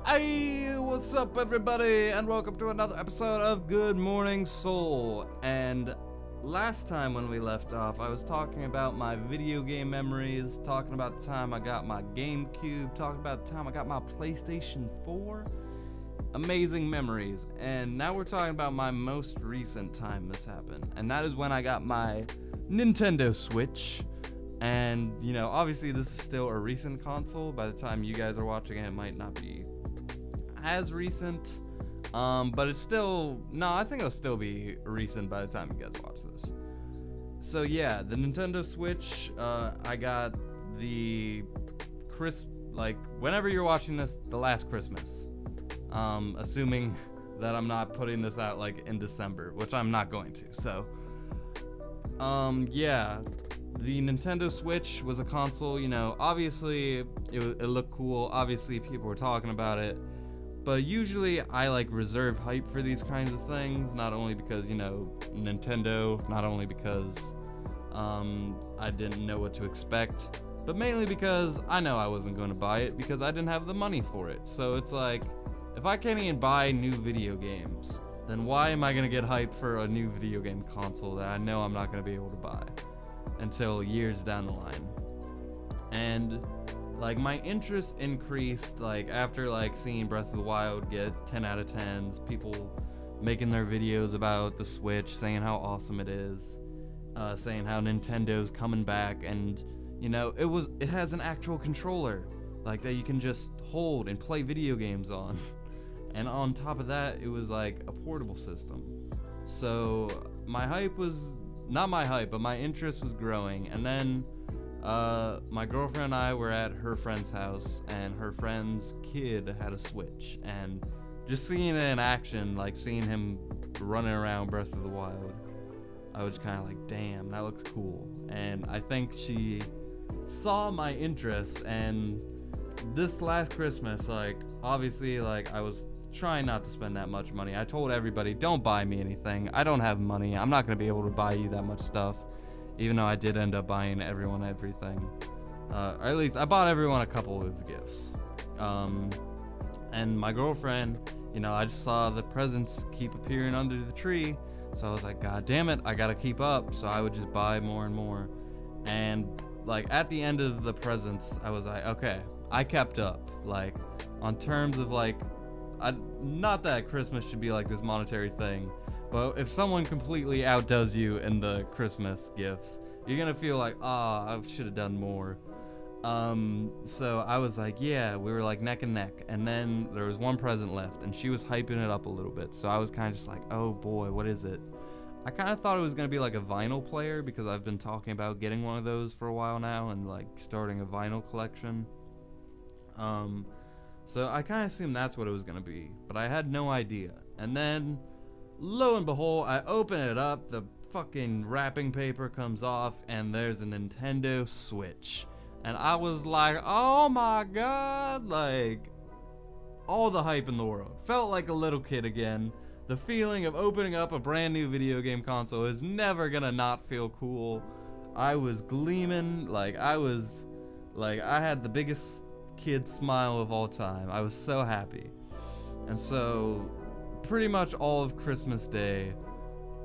Hey, what's up everybody, and welcome to another episode of Good Morning Soul. And last time when we left off, I was talking about my video game memories, talking about the time I got my GameCube, talking about the time I got my PlayStation 4. Amazing memories. And now we're talking about my most recent time this happened, and that is when I got my Nintendo Switch. And, you know, obviously this is still a recent console. By the time you guys are watching it, it might not be as recent, but it's still, no, I think it'll still be recent by the time you guys watch this. So yeah, the Nintendo Switch, I got the whenever you're watching this, the last Christmas, assuming that I'm not putting this out like in December, which I'm not going to. So yeah, the Nintendo Switch was a console, you know, obviously it looked cool, obviously people were talking about it. But usually I like reserve hype for these kinds of things, not only because, you know, Nintendo, not only because I didn't know what to expect, but mainly because I know I wasn't going to buy it because I didn't have the money for it. So it's like, if I can't even buy new video games, then why am I going to get hype for a new video game console that I know I'm not going to be able to buy until years down the line? And like, my interest increased like after like seeing Breath of the Wild get 10 out of 10s, people making their videos about the Switch, saying how awesome it is, saying how Nintendo's coming back, and you know, it has an actual controller like that you can just hold and play video games on. And on top of that, it was like a portable system. So my hype was not my hype, but my interest was growing. And then my girlfriend and I were at her friend's house, and her friend's kid had a Switch, and just seeing it in action, like seeing him running around Breath of the Wild, I was kind of like, damn, that looks cool. And I think she saw my interest, and this last Christmas, like, obviously, like, I was trying not to spend that much money. I told everybody, don't buy me anything. I don't have money. I'm not going to be able to buy you that much stuff. Even though I did end up buying everyone everything. Or at least I bought everyone a couple of gifts. And my girlfriend, you know, I just saw the presents keep appearing under the tree. So I was like, God damn it, I gotta keep up. So I would just buy more and more. And like at the end of the presents, I was like, okay, I kept up. Like on terms of like, not that Christmas should be like this monetary thing, but if someone completely outdoes you in the Christmas gifts, you're gonna feel like, I should have done more. So I was like, yeah, we were like neck and neck. And then there was one present left, and she was hyping it up a little bit. So I was kind of just like, oh boy, what is it? I kind of thought it was gonna be like a vinyl player, because I've been talking about getting one of those for a while now and like starting a vinyl collection. So I kind of assumed that's what it was gonna be, but I had no idea. And then, lo and behold, I open it up, the fucking wrapping paper comes off, and there's a Nintendo Switch. And I was like, oh my god, like, all the hype in the world. Felt like a little kid again. The feeling of opening up a brand new video game console is never gonna not feel cool. I was gleaming, like, I had the biggest kid smile of all time. I was so happy. And so pretty much all of Christmas Day,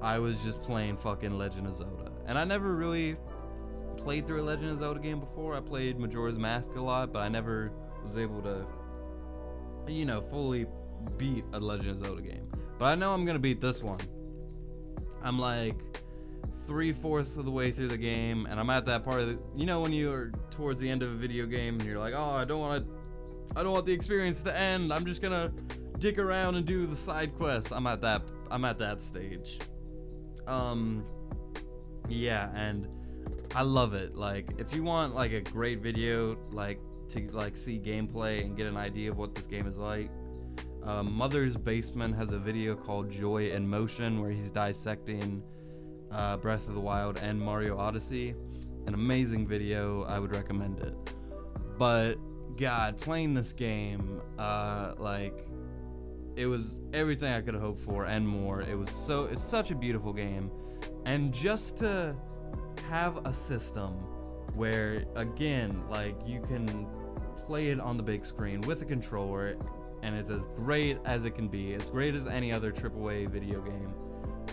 I was just playing fucking Legend of Zelda. And I never really played through a Legend of Zelda game before. I played Majora's Mask a lot, but I never was able to, you know, fully beat a Legend of Zelda game. But I know I'm gonna beat this one. I'm like 3/4 of the way through the game, and I'm at that part of the, you know, when you're towards the end of a video game and you're like, oh, I don't want the experience to end. I'm just gonna dick around and do the side quests. I'm at that stage. Yeah, and I love it. Like, if you want like a great video, like to like see gameplay and get an idea of what this game is like, Mother's Basement has a video called Joy in Motion where he's dissecting Breath of the Wild and Mario Odyssey. An amazing video. I would recommend it. But God, playing this game, like, it was everything I could have hoped for and more. It's such a beautiful game. And just to have a system where, again, like, you can play it on the big screen with a controller, and it's as great as it can be, as great as any other AAA video game.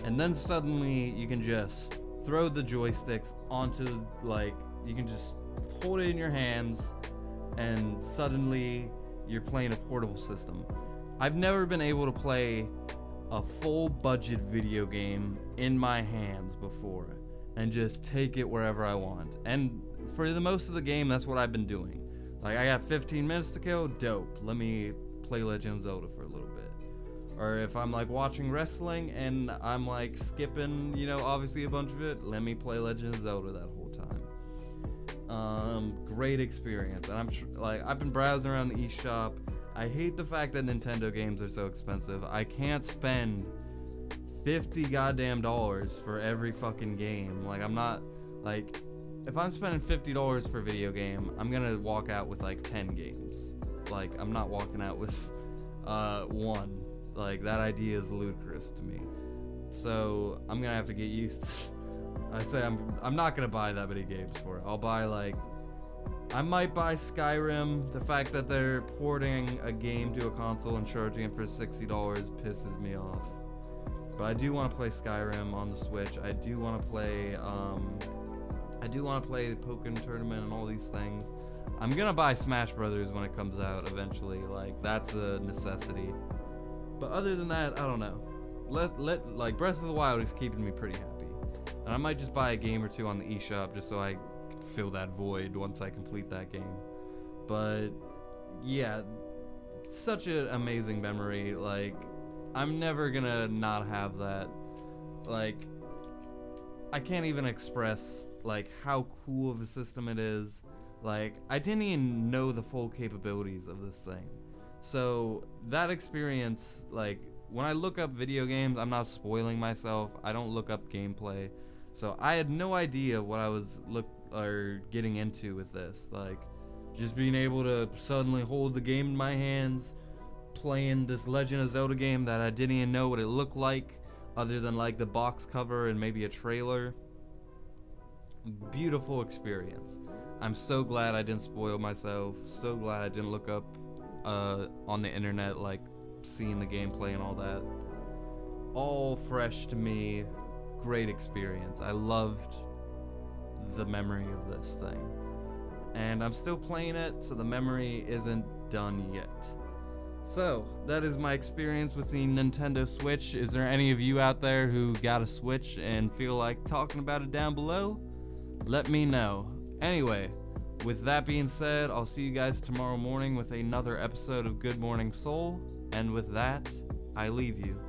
And then suddenly you can just throw the joysticks onto, like, you can just hold it in your hands, and suddenly you're playing a portable system. I've never been able to play a full budget video game in my hands before and just take it wherever I want. And for the most of the game, that's what I've been doing. Like, I got 15 minutes to kill, dope, let me play Legend of Zelda for a little bit. Or if I'm like watching wrestling and I'm like skipping, you know, obviously a bunch of it, let me play Legend of Zelda that whole time. Great experience. And I've been browsing around the eShop. I hate the fact that Nintendo games are so expensive. I can't spend $50 goddamn dollars for every fucking game. Like, I'm not, like, if I'm spending $50 for a video game, I'm gonna walk out with like 10 games. Like, I'm not walking out with one. Like, that idea is ludicrous to me. So I'm gonna have to get used to I'm not gonna buy that many games for it. I'll buy, like, I might buy Skyrim. The fact that they're porting a game to a console and charging it for $60 pisses me off. But I do want to play Skyrim on the Switch. I do want to play the Pokken Tournament and all these things. I'm gonna buy Smash Brothers when it comes out eventually. Like, that's a necessity. But other than that, I don't know. Like, Breath of the Wild is keeping me pretty happy. And I might just buy a game or two on the eShop just so I can fill that void once I complete that game. But yeah, such an amazing memory. Like, I'm never gonna not have that. Like, I can't even express like how cool of a system it is. Like, I didn't even know the full capabilities of this thing. So that experience, like, when I look up video games, I'm not spoiling myself. I don't look up gameplay. So I had no idea what I was getting into with this. Like, just being able to suddenly hold the game in my hands, playing this Legend of Zelda game that I didn't even know what it looked like, other than like the box cover and maybe a trailer. Beautiful experience. I'm so glad I didn't spoil myself. So glad I didn't look up on the internet, like, seeing the gameplay and all that. All fresh to me. Great experience. I loved the memory of this thing. And I'm still playing it, so the memory isn't done yet. So, that is my experience with the Nintendo Switch. Is there any of you out there who got a Switch and feel like talking about it down below? Let me know. Anyway, with that being said, I'll see you guys tomorrow morning with another episode of Good Morning Soul. And with that, I leave you.